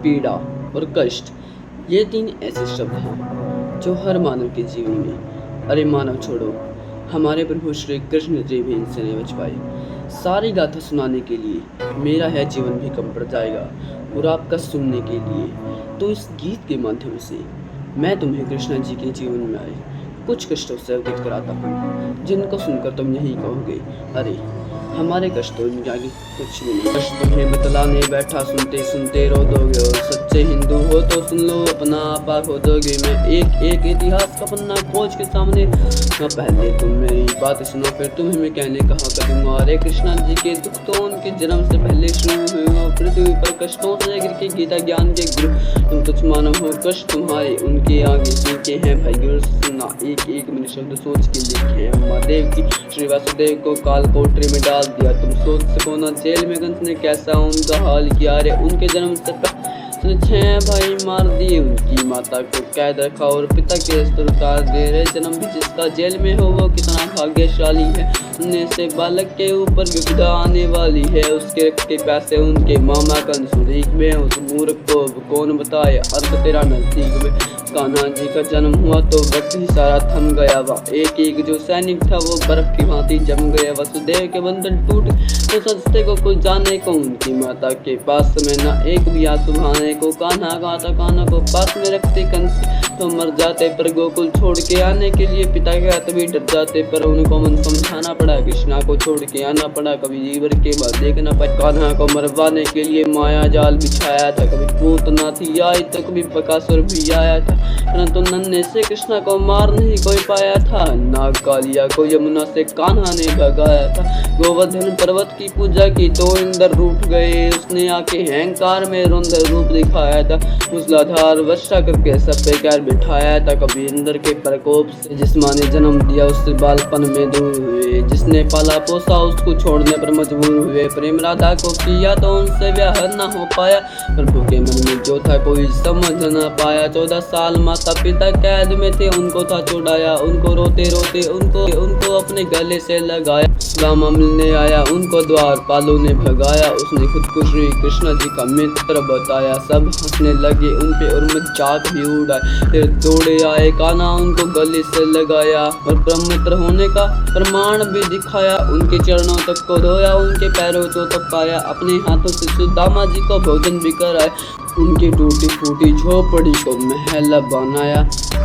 पीड़ा और कष्ट, ये 3 ऐसे शब्द हैं जो हर मानव के जीवन में, अरे मानव छोड़ो, हमारे प्रभु श्री कृष्ण जी भी इनसे नहीं बच पाए। सारी गाथा सुनाने के लिए मेरा यह जीवन भी कम पड़ जाएगा और आपका सुनने के लिए तो इस गीत के माध्यम से मैं तुम्हें कृष्ण जी के जीवन में आए कुछ कष्टों से अवगत कराता हूँ, जिनको सुनकर तुम यही कहोगे, अरे हमारे कष्ट तो इनके आगे कुछ भी नहीं। कष्ट तुम्हें बतलाने बैठा, सुनते सुनते रो दोगे, और सच्चे हिंदू हो तो सुन लो, अपना आपा खो दोगे। मैं एक एक इतिहास का पन्ना खोज के सामने, न पहले तुम मेरी बात सुनो फिर तुम्हें मैं कहने कहा करूँगा। अरे कृष्णा जी के दुख तो उनके जन्म से पहले शुरू हुए, पृथ्वी पर कष्टों से गिर के गीता ज्ञान के गुरु तुम तुच्छ मानव हो, कष्ट तुम्हारे उनके आगे सीखे हैं भाई गुरु सुनना। एक एक मैंने शब्द सोच के लिखे हैं। महादेव की श्री वासुदेव को काल कोठरी में डाल दिया, तुम सोच सको ना जेल में कंस ने कैसा उनका हाल किया। अरे उनके जन्म से 6 भाई मार दिए, उनकी माता को कैद रखा और पिता के स्तर उतार दे रहे। जन्म भी जिसका जेल में हो वो कितना भाग्यशाली है, उनने से बालक के ऊपर विपदा आने वाली है। उसके रक्त के पैसे उनके मामा कंसुरीक में, उस मूर्ख को कौन बताए अंत तेरा नजदीक में। कान्हा जी का जन्म हुआ तो वक्त ही सारा थम गया, वह एक एक जो सैनिक था वो बर्फ की भांति जम गया। वसुदेव के बंधन टूट तो सस्ते को कुछ जाने को, उनकी माता के पास में न एक भी आंसू बहाने को। कान्हा कहा था कान्हा को पास में रखते कंस तो मर जाते, पर गोकुल छोड़ के आने के लिए पिता के हाथ भी डर जाते। पर उनको मन समझाना पड़ा, कृष्णा को छोड़ के आना पड़ा, कभी जीवर के बाद देखना पड़ा। कान्हा को मरवाने के लिए माया जाल बिछाया था, कभी पूतना थी आई तो कभी बकासुर भी आया था, परंतु नन्हे से कृष्णा को मार नहीं कोई पाया था। नाग कालिया को यमुना से कान्हा ने भगाया था, गोवर्धन पर्वत की पूजा की तो इंद्र रूठ गए, उसने आके अहंकार में रुंद रूप दिखाया था। मूसलाधार वर्षा करके सब पे कैर बिठाया था, कभी इंद्र के प्रकोप से जिस माँ ने जन्म दिया उससे बालपन में दूर हुए, जिसने पाला पोसा उसको छोड़ने पर मजबूर हुए। प्रेम राधा को किया तो उनसे ब्याह न हो पाया, प्रभु के मन में जो था कोई समझ न पाया। 14 साल माता पिता कैद में थे, उनको था छुड़ाया, उनको रोते रोते उनको अपने गले से लगाया। रामा मिलने आया उनको द्वार पालों ने भगाया, उसने खुद को श्री कृष्ण जी का मित्र बताया। सब हंसने लगे उन पे और मजाक भी उड़ाए, फिर दौड़े आए कान्हा उनको गले से लगाया और ब्रह्ममित्र होने का प्रमाण भी दिखाया। उनके चरणों तक को धोया, उनके पैरों को तपाया, अपने हाथों से सुदामा जी को भोजन भी कराया। उनकी टूटी फूटी झोपड़ी को महल बनाया,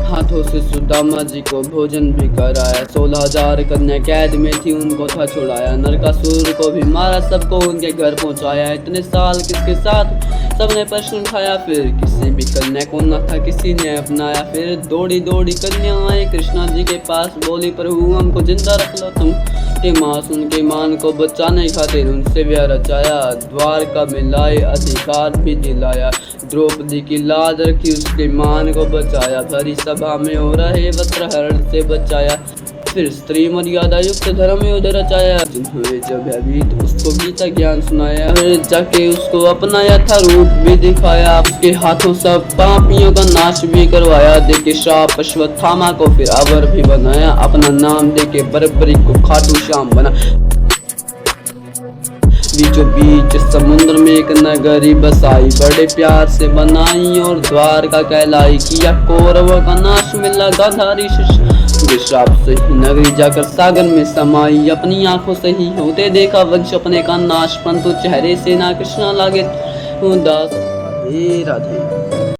हाथों से सुदामा जी को भोजन भी कराया। 16,000 कन्या कैद में थी, उनको था छुड़ाया, नरकासुर को भी मारा, सबको उनके घर पहुंचाया। इतने साल किसके साथ सबने प्रश्न उठाया, फिर किसी भी कन्या को न था किसी ने अपनाया। फिर दौड़ी दौड़ी कन्या आए कृष्णा जी के पास, बोली प्रभु हमको जिंदा रख लो तुम के मास। उनके मान को बचाने खातिर उनसे ब्याह रचाया, द्वारका में लाए अधिकार भी दिलाया। द्रौपदी की लाज रखी उसके मान को बचाया, भरी सभा में हो रहे वस्त्रहरण से बचाया। फिर स्त्री मर्यादा युक्त धर्म युद्ध रचाया, जिन्होंने जब भयभीत उसको गीता ज्ञान सुनाया। फिर जाके उसको अपना यथारूप भी दिखाया, उसके हाथों सब पापियों का नाश भी करवाया। देके श्राप अश्वत्थामा को फिर अवर भी बनाया, अपना नाम देके बर्बरी को खाटू श्याम बना। बीचों बीच समुद्र में एक नगरी बसाई, बड़े प्यार से बनाई और द्वारका कहलाई। किया कौरवों का नाश मिला गांधारी श्राप से ही नगरी जाकर सागर में समाई। अपनी आंखों से ही होते देखा वंश अपने का नाश, परंतु चेहरे से ना कृष्णा लागे उदास। राधे राधे।